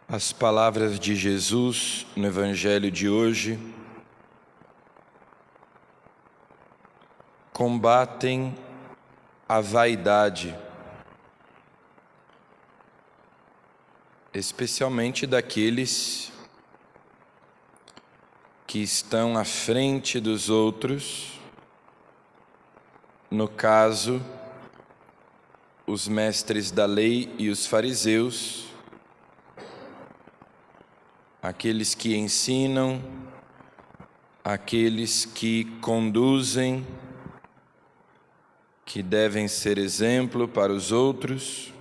As palavras de Jesus no Evangelho de hoje combatem a vaidade, especialmente daqueles que estão à frente dos outros, no caso, os mestres da lei e os fariseus, aqueles que ensinam, aqueles que conduzem, que devem ser exemplo para os outros,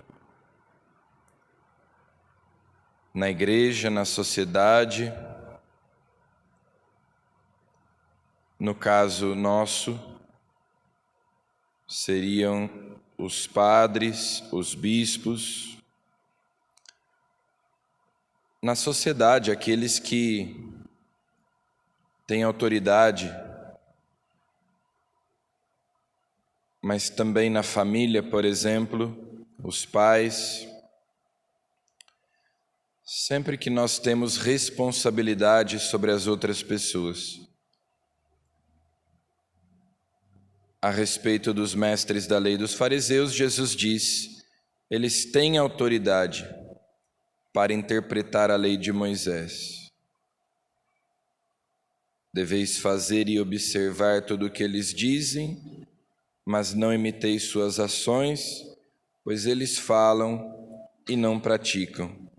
na igreja, na sociedade. No caso nosso, seriam os padres, os bispos. Na sociedade, aqueles que têm autoridade, mas também na família, por exemplo, os pais. Sempre que nós temos responsabilidade sobre as outras pessoas. A respeito dos mestres da lei e dos fariseus, Jesus diz: eles têm autoridade para interpretar a lei de Moisés. Deveis fazer e observar tudo o que eles dizem, mas não imiteis suas ações, pois eles falam e não praticam.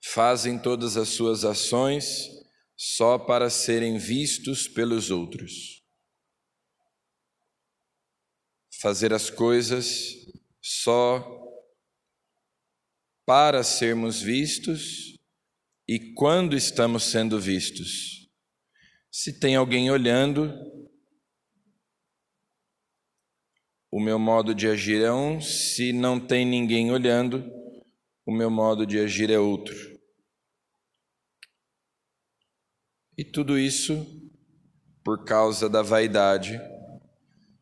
Fazem todas as suas ações só para serem vistos pelos outros. Fazer as coisas só para sermos vistos e quando estamos sendo vistos. Se tem alguém olhando, o meu modo de agir é um, se não tem ninguém olhando, o meu modo de agir é outro. E tudo isso por causa da vaidade.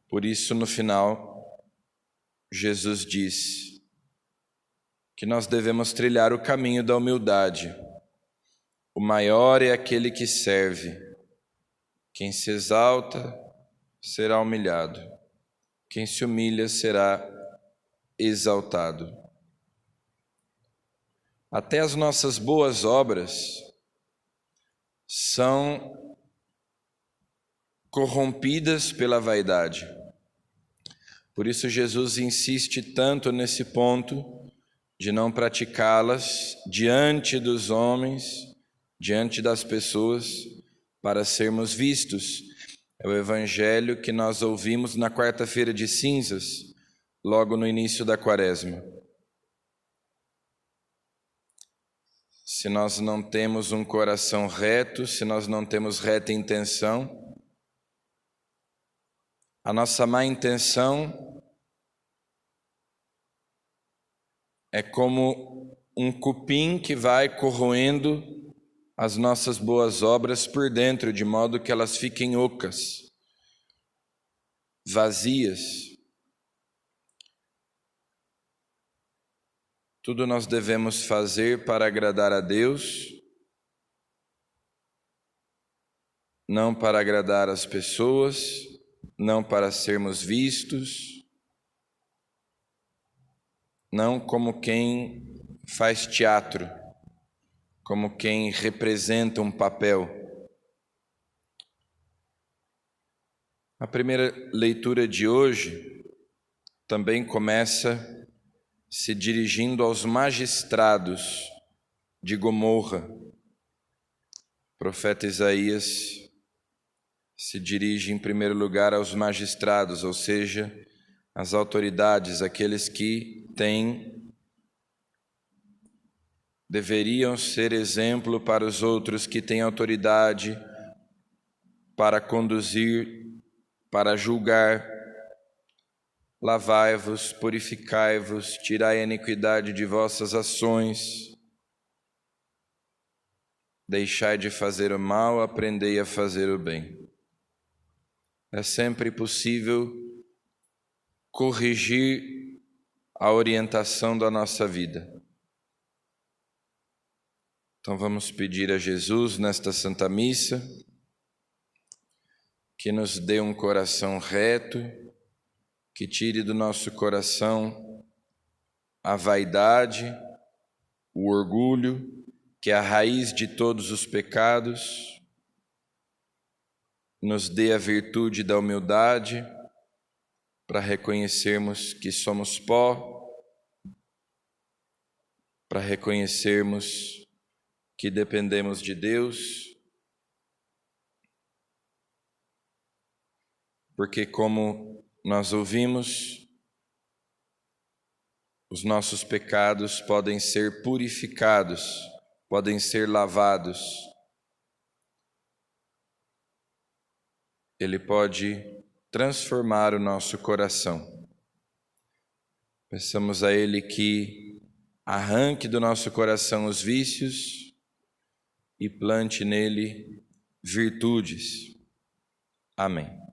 Por isso, no final, Jesus diz que nós devemos trilhar o caminho da humildade. O maior é aquele que serve. Quem se exalta será humilhado. Quem se humilha será exaltado. Até as nossas boas obras são corrompidas pela vaidade. Por isso Jesus insiste tanto nesse ponto de não praticá-las diante dos homens, diante das pessoas, para sermos vistos. É o evangelho que nós ouvimos na quarta-feira de cinzas, logo no início da quaresma. Se nós não temos um coração reto, se nós não temos reta intenção, a nossa má intenção é como um cupim que vai corroendo as nossas boas obras por dentro, de modo que elas fiquem ocas, vazias. Tudo nós devemos fazer para agradar a Deus, não para agradar as pessoas, não para sermos vistos, não como quem faz teatro, como quem representa um papel. A primeira leitura de hoje também começa se dirigindo aos magistrados de Gomorra. O profeta Isaías se dirige em primeiro lugar aos magistrados, ou seja, às autoridades, aqueles que deveriam ser exemplo para os outros, que têm autoridade para conduzir, para julgar. Lavai-vos, purificai-vos, tirai a iniquidade de vossas ações. Deixai de fazer o mal, aprendei a fazer o bem. É sempre possível corrigir a orientação da nossa vida. Então vamos pedir a Jesus nesta Santa Missa que nos dê um coração reto, que tire do nosso coração a vaidade, o orgulho, que é a raiz de todos os pecados, nos dê a virtude da humildade para reconhecermos que somos pó, para reconhecermos que dependemos de Deus, porque, como nós ouvimos, os nossos pecados podem ser purificados, podem ser lavados. Ele pode transformar o nosso coração. Peçamos a Ele que arranque do nosso coração os vícios e plante nele virtudes. Amém.